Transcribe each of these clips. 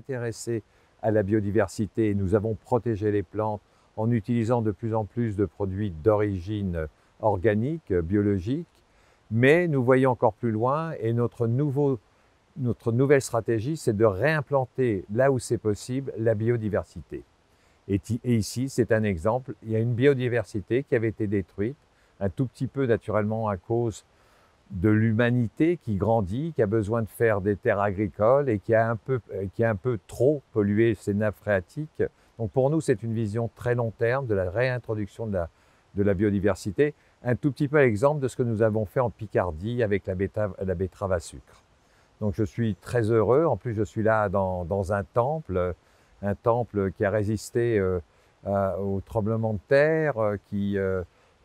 intéressés à la biodiversité et nous avons protégé les plantes en utilisant de plus en plus de produits d'origine organique, biologique, mais nous voyons encore plus loin et notre nouvelle stratégie, c'est de réimplanter là où c'est possible la biodiversité. Et ici, c'est un exemple, il y a une biodiversité qui avait été détruite, un tout petit peu naturellement à cause de l'humanité qui grandit, qui a besoin de faire des terres agricoles et qui a un peu trop pollué ses nappes phréatiques. Donc pour nous, c'est une vision très long terme de la réintroduction de la biodiversité, un tout petit peu l'exemple de ce que nous avons fait en Picardie avec la betterave à sucre. Donc je suis très heureux, en plus je suis là dans un temple qui a résisté au tremblement de terre, qui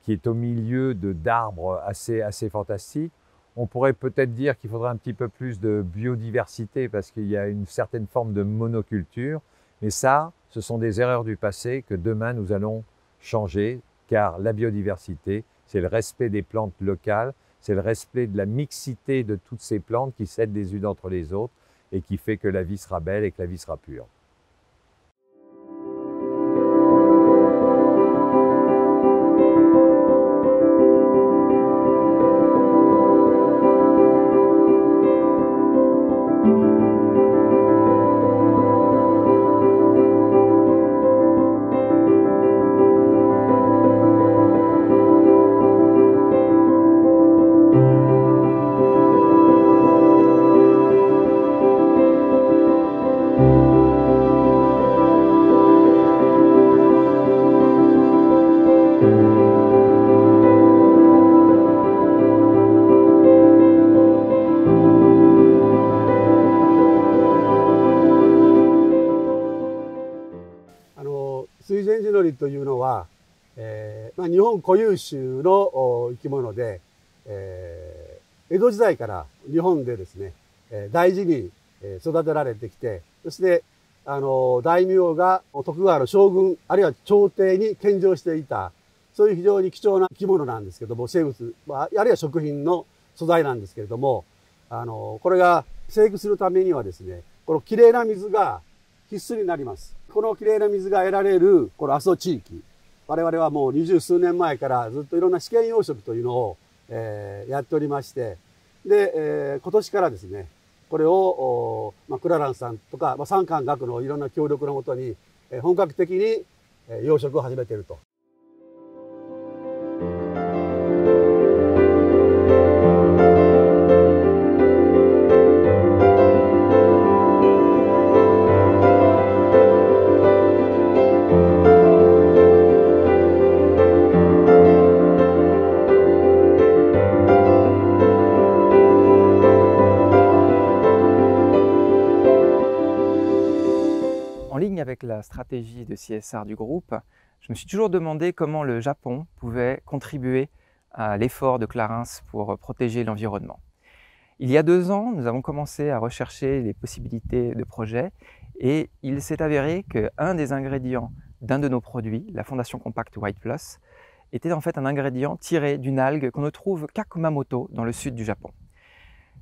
est au milieu d'arbres assez fantastiques. On pourrait peut-être dire qu'il faudrait un petit peu plus de biodiversité parce qu'il y a une certaine forme de monoculture. Mais ça, ce sont des erreurs du passé que demain nous allons changer, car la biodiversité, c'est le respect des plantes locales, c'est le respect de la mixité de toutes ces plantes qui s'aident les unes entre les autres et qui fait que la vie sera belle et que la vie sera pure.水前寺のりというのは、日本固有種の生き物で、江戸時代から日本でですね、大事に育てられてきて、そして大名が徳川の将軍あるいは朝廷に献上していた、そういう非常に貴重な生き物なんですけども、生物、あるいは食品の素材なんですけれども、これが生育するためにはですね、このきれいな水が必須になります。このきれいな水が得られるこの阿蘇地域、我々はもう20数年前からずっといろんな試験養殖というのを、やっておりまして、で、今年からですね、これを、クラランさんとか、産官学のいろんな協力のもとに、本格的に養殖を始めていると。En ligne avec la stratégie de CSR du groupe, je me suis toujours demandé comment le Japon pouvait contribuer à l'effort de Clarins pour protéger l'environnement. Il y a 2 ans, nous avons commencé à rechercher les possibilités de projet et il s'est avéré qu'un des ingrédients d'un de nos produits, la Fondation Compact White Plus, était en fait un ingrédient tiré d'une algue qu'on ne trouve qu'à Kumamoto, dans le sud du Japon.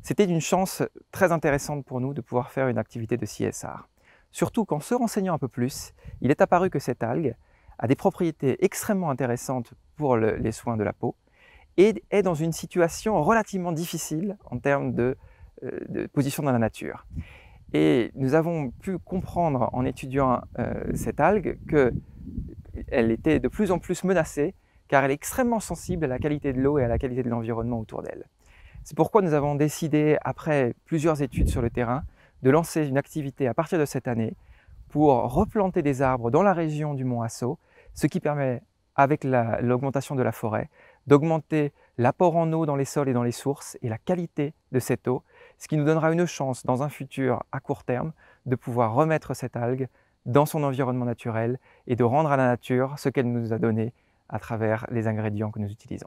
C'était une chance très intéressante pour nous de pouvoir faire une activité de CSR. Surtout qu'en se renseignant un peu plus, il est apparu que cette algue a des propriétés extrêmement intéressantes pour les soins de la peau et est dans une situation relativement difficile en termes de position dans la nature. Et nous avons pu comprendre en étudiant cette algue qu'elle était de plus en plus menacée car elle est extrêmement sensible à la qualité de l'eau et à la qualité de l'environnement autour d'elle. C'est pourquoi nous avons décidé, après plusieurs études sur le terrain, de lancer une activité à partir de cette année pour replanter des arbres dans la région du mont Aso, ce qui permet, avec l'augmentation de la forêt, d'augmenter l'apport en eau dans les sols et dans les sources et la qualité de cette eau, ce qui nous donnera une chance dans un futur à court terme de pouvoir remettre cette algue dans son environnement naturel et de rendre à la nature ce qu'elle nous a donné à travers les ingrédients que nous utilisons.